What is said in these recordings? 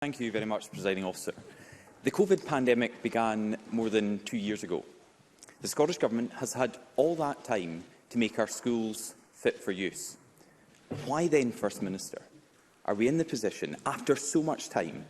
Thank you very much, Presiding Officer. The COVID pandemic began more than 2 years ago. The Scottish Government has had all that time to make our schools fit for use. Why then, First Minister, are we in the position, after so much time,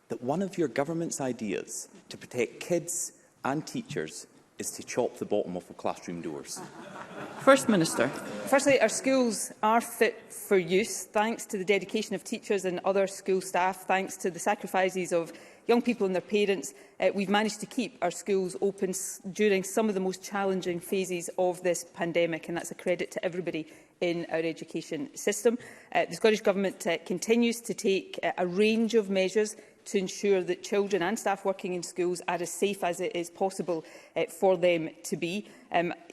that one of your government's ideas to protect kids and teachers is to chop the bottom off of classroom doors? First Minister. Firstly, our schools are fit for use, thanks to the dedication of teachers and other school staff, thanks to the sacrifices of young people and their parents. We've managed to keep our schools open during some of the most challenging phases of this pandemic, and that's a credit to everybody in our education system. The Scottish Government continues to take a range of measures to ensure that children and staff working in schools are as safe as it is possible for them to be.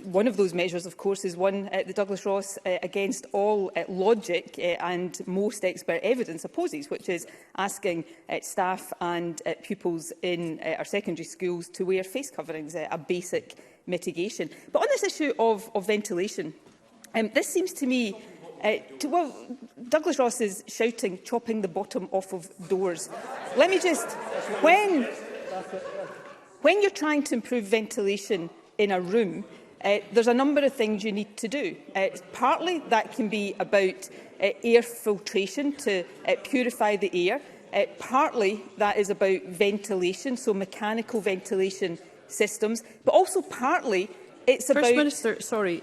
One of those measures, of course, is one that Douglas Ross, against all logic and most expert evidence, opposes, which is asking staff and pupils in our secondary schools to wear face coverings, a basic mitigation. But on this issue of ventilation, this seems to me well, Douglas Ross is shouting, chopping the bottom off of doors. Let me just, when you're trying to improve ventilation in a room, there's a number of things you need to do. Partly that can be about air filtration to purify the air. Partly that is about ventilation, so mechanical ventilation systems. But also partly it's about... First Minister, sorry.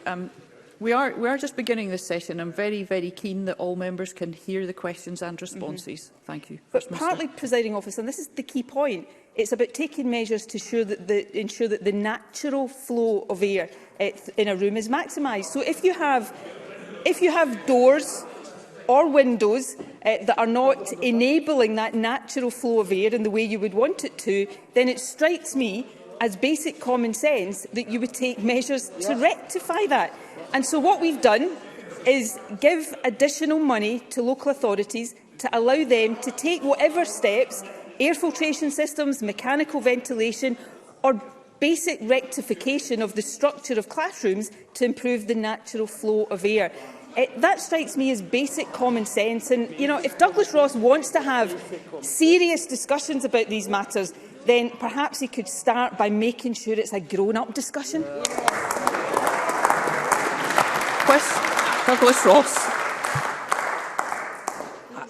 We are just beginning this session. I'm very, very keen that all members can hear the questions and responses. Thank you. But partly, Presiding Officer, and this is the key point, it's about taking measures to ensure that the natural flow of air in a room is maximised. So if you have doors or windows that are not enabling that natural flow of air in the way you would want it to, then it strikes me as basic common sense that you would take measures to rectify that. And so what we've done is give additional money to local authorities to allow them to take whatever steps, air filtration systems, mechanical ventilation, or basic rectification of the structure of classrooms to improve the natural flow of air. That strikes me as basic common sense. And, you know, if Douglas Ross wants to have serious discussions about these matters, then perhaps he could start by making sure it's a grown-up discussion. Douglas Ross.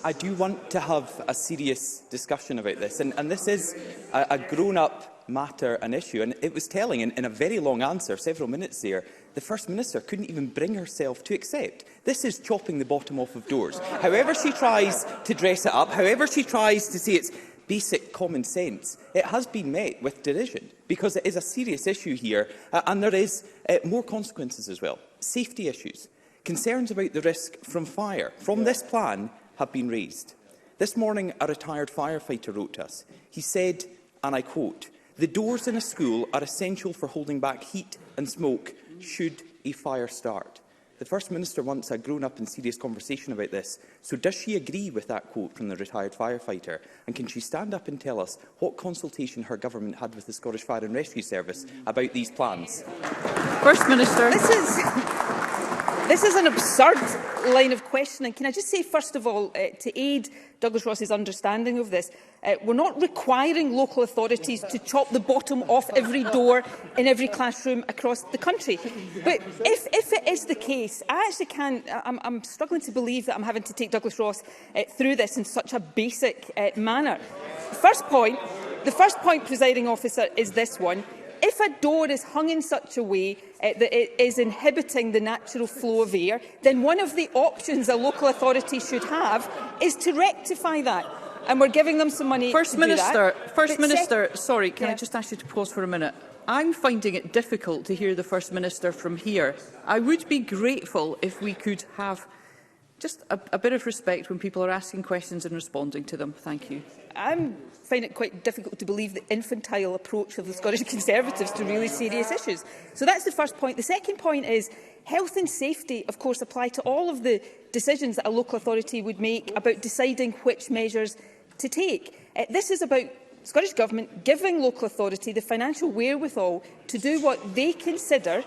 I do want to have a serious discussion about this, and this is a grown-up matter and issue. And it was telling, in a very long answer, several minutes there, the First Minister couldn't even bring herself to accept. This is chopping the bottom off of doors. However she tries to dress it up, however she tries to say it's basic common sense, it has been met with derision, because it is a serious issue here, and there is more consequences as well. Safety issues. Concerns about the risk from fire from this plan have been raised. This morning, a retired firefighter wrote to us. He said, and I quote, "The doors in a school are essential for holding back heat and smoke should a fire start." The First Minister wants a grown-up and serious conversation about this. So does she agree with that quote from the retired firefighter? And can she stand up and tell us what consultation her government had with the Scottish Fire and Rescue Service about these plans? First Minister. This is an absurd line of questioning. Can I just say, first of all, to aid Douglas Ross's understanding of this, we're not requiring local authorities to chop the bottom off every door in every classroom across the country. But if it is the case, I actually can't. I'm struggling to believe that I'm having to take Douglas Ross through this in such a basic manner. The first point, Presiding Officer, is this one. If a door is hung in such a way that it is inhibiting the natural flow of air, then one of the options a local authority should have is to rectify that. And we're giving them some money First to Minister, do that. First Minister, sorry, can I just ask you to pause for a minute? I'm finding it difficult to hear the First Minister from here. I would be grateful if we could have just a bit of respect when people are asking questions and responding to them. Thank you. I find it quite difficult to believe the infantile approach of the Scottish Conservatives to really serious issues. So that's the first point. The second point is health and safety, of course, apply to all of the decisions that a local authority would make about deciding which measures to take. This is about Scottish Government giving local authority the financial wherewithal to do what they consider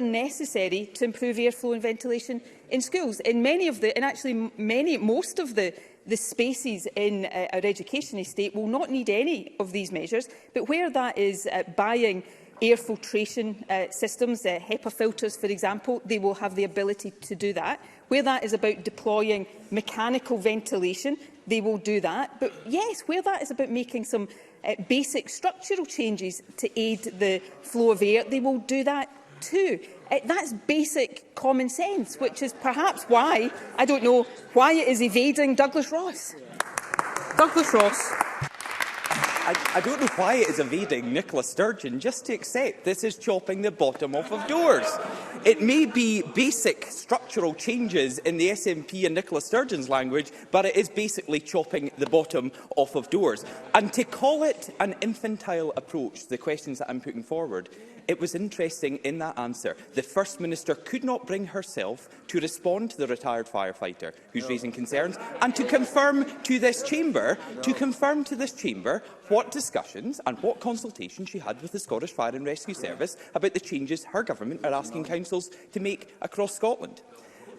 necessary to improve airflow and ventilation in schools. In most of the the spaces in our education estate will not need any of these measures, but where that is buying air filtration systems, HEPA filters, for example, they will have the ability to do that. Where that is about deploying mechanical ventilation, they will do that. But yes, where that is about making some basic structural changes to aid the flow of air, they will do that too. That's basic common sense, which is perhaps why, I don't know, why it is evading Douglas Ross. Douglas Ross. I don't know why it is evading Nicola Sturgeon just to accept this is chopping the bottom off of doors. It may be basic structural changes in the SNP and Nicola Sturgeon's language, but it is basically chopping the bottom off of doors. And to call it an infantile approach to the questions that I'm putting forward, it was interesting in that answer. The First Minister could not bring herself to respond to the retired firefighter who's raising concerns and to confirm to this chamber, what discussions and what consultation she had with the Scottish Fire and Rescue Service about the changes her government are asking councils to make across Scotland.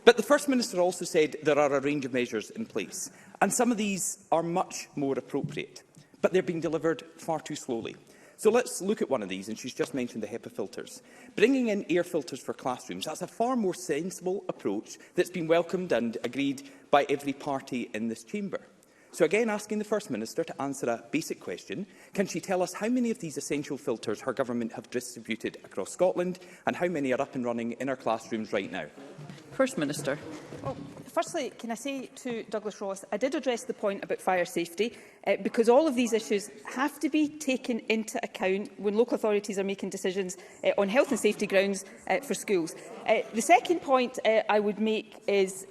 But the First Minister also said there are a range of measures in place, and some of these are much more appropriate, but they're being delivered far too slowly. So let's look at one of these, and she's just mentioned the HEPA filters. Bringing in air filters for classrooms, that's a far more sensible approach that's been welcomed and agreed by every party in this chamber. So again, asking the First Minister to answer a basic question, can she tell us how many of these essential filters her government have distributed across Scotland and how many are up and running in our classrooms right now? First Minister. Well, firstly, can I say to Douglas Ross, I did address the point about fire safety, because all of these issues have to be taken into account when local authorities are making decisions on health and safety grounds for schools. The second point I would make is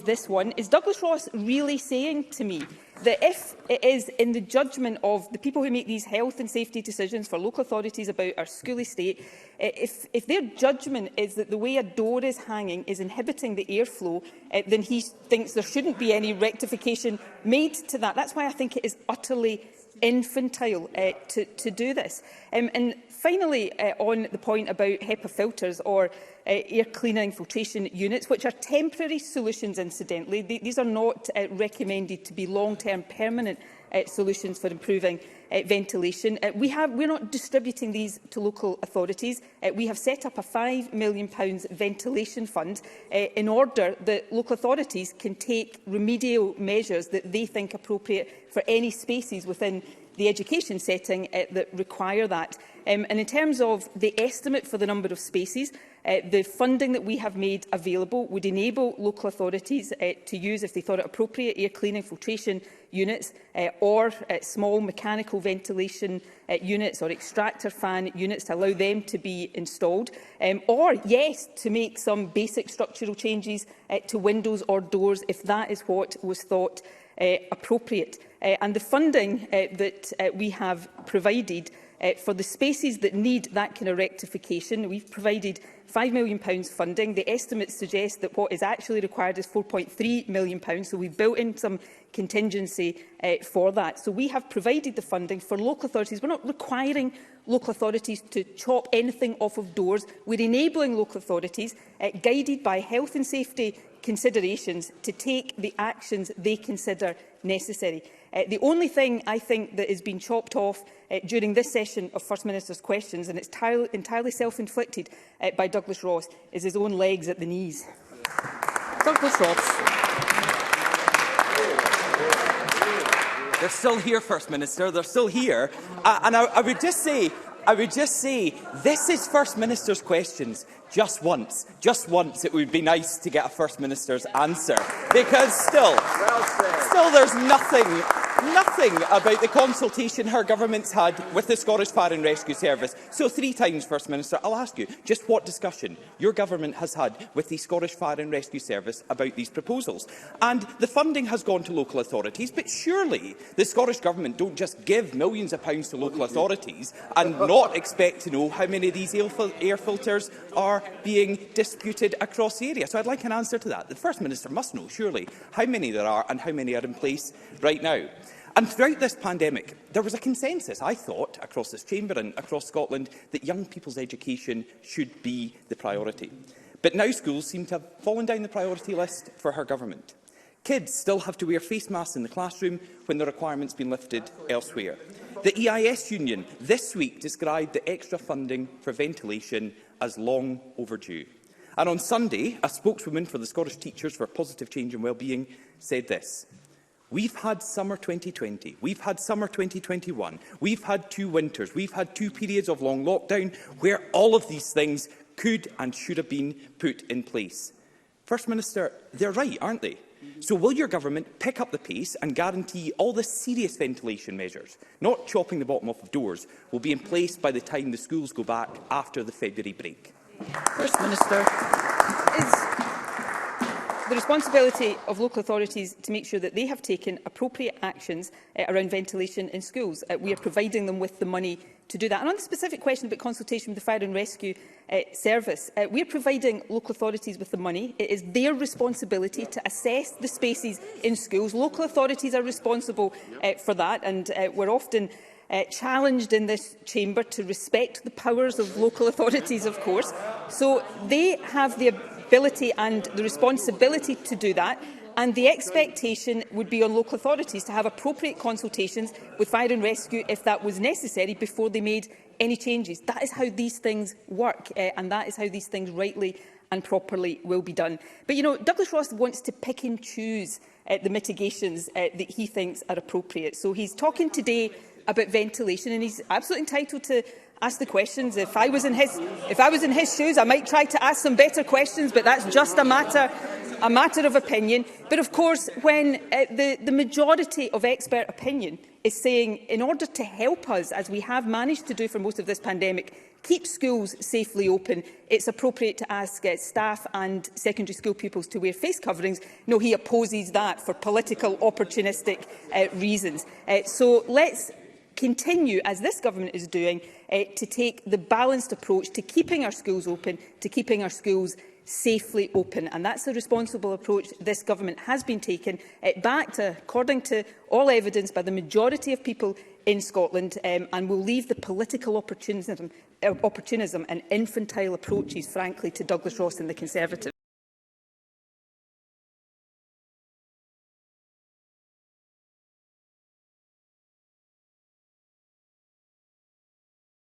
this one. Is Douglas Ross really saying to me that if it is in the judgment of the people who make these health and safety decisions for local authorities about our school estate, if their judgment is that the way a door is hanging is inhibiting the airflow, then he thinks there shouldn't be any rectification made to that? That's why I think it is utterly infantile to do this. And finally, on the point about HEPA filters or air cleaning filtration units, which are temporary solutions, incidentally. These are not recommended to be long-term permanent solutions for improving ventilation. We're not distributing these to local authorities. We have set up a £5 million ventilation fund in order that local authorities can take remedial measures that they think appropriate for any spaces within the education setting that require that. And in terms of the estimate for the number of spaces, the funding that we have made available would enable local authorities to use, if they thought it appropriate, air cleaning filtration units or small mechanical ventilation units or extractor fan units to allow them to be installed, or, yes, to make some basic structural changes to windows or doors if that is what was thought appropriate. And the funding that we have provided for the spaces that need that kind of rectification, we've provided £5 million funding. The estimates suggest that what is actually required is £4.3 million, so we've built in some contingency for that. So we have provided the funding for local authorities. We're not requiring local authorities to chop anything off of doors. We're enabling local authorities, guided by health and safety considerations, to take the actions they consider necessary. The only thing I think that has been chopped off during this session of First Minister's questions, and it's entirely self-inflicted by Douglas Ross, is his own legs at the knees. Douglas Ross. They're still here, First Minister. They're still here. And I would just say, this is First Minister's questions. Just once it would be nice to get a First Minister's answer. Because still there's nothing about the consultation her government's had with the Scottish Fire and Rescue Service. So 3 times, First Minister, I'll ask you just what discussion your government has had with the Scottish Fire and Rescue Service about these proposals. And the funding has gone to local authorities, but surely the Scottish Government don't just give millions of pounds to local authorities and not expect to know how many of these air filters are being distributed across the area. So I'd like an answer to that. The First Minister must know, surely, how many there are and how many are in place right now. And throughout this pandemic, there was a consensus, I thought, across this chamber and across Scotland, that young people's education should be the priority. But now schools seem to have fallen down the priority list for her government. Kids still have to wear face masks in the classroom when the requirement's been lifted elsewhere. The EIS union this week described the extra funding for ventilation as long overdue. And on Sunday, a spokeswoman for the Scottish Teachers for Positive Change and Wellbeing said this: "We've had summer 2020, we've had summer 2021, we've had 2 winters, we've had 2 periods of long lockdown where all of these things could and should have been put in place." First Minister, they're right, aren't they? So will your government pick up the pace and guarantee all the serious ventilation measures, not chopping the bottom off of doors, will be in place by the time the schools go back after the February break? First Minister. It's the responsibility of local authorities to make sure that they have taken appropriate actions around ventilation in schools. We are providing them with the money to do that. And on the specific question about consultation with the Fire and Rescue Service, we are providing local authorities with the money. It is their responsibility to assess the spaces in schools. Local authorities are responsible for that, and we're often challenged in this chamber to respect the powers of local authorities, of course. So they have the ability and the responsibility to do that, and the expectation would be on local authorities to have appropriate consultations with Fire and Rescue if that was necessary before they made any changes. That is how these things work, and that is how these things rightly and properly will be done. But, you know, Douglas Ross wants to pick and choose the mitigations that he thinks are appropriate. So he's talking today about ventilation, and he's absolutely entitled to ask the questions. If I was in his shoes, I might try to ask some better questions, but that's just a matter of opinion. But of course, when the majority of expert opinion is saying, in order to help us, as we have managed to do for most of this pandemic, keep schools safely open, it's appropriate to ask staff and secondary school pupils to wear face coverings. No, he opposes that for political, opportunistic reasons. So let's continue, as this government is doing, to take the balanced approach to keeping our schools open, to keeping our schools safely open. And that's the responsible approach this government has been taking, backed, according to all evidence, by the majority of people in Scotland, and will leave the political opportunism and infantile approaches, frankly, to Douglas Ross and the Conservatives.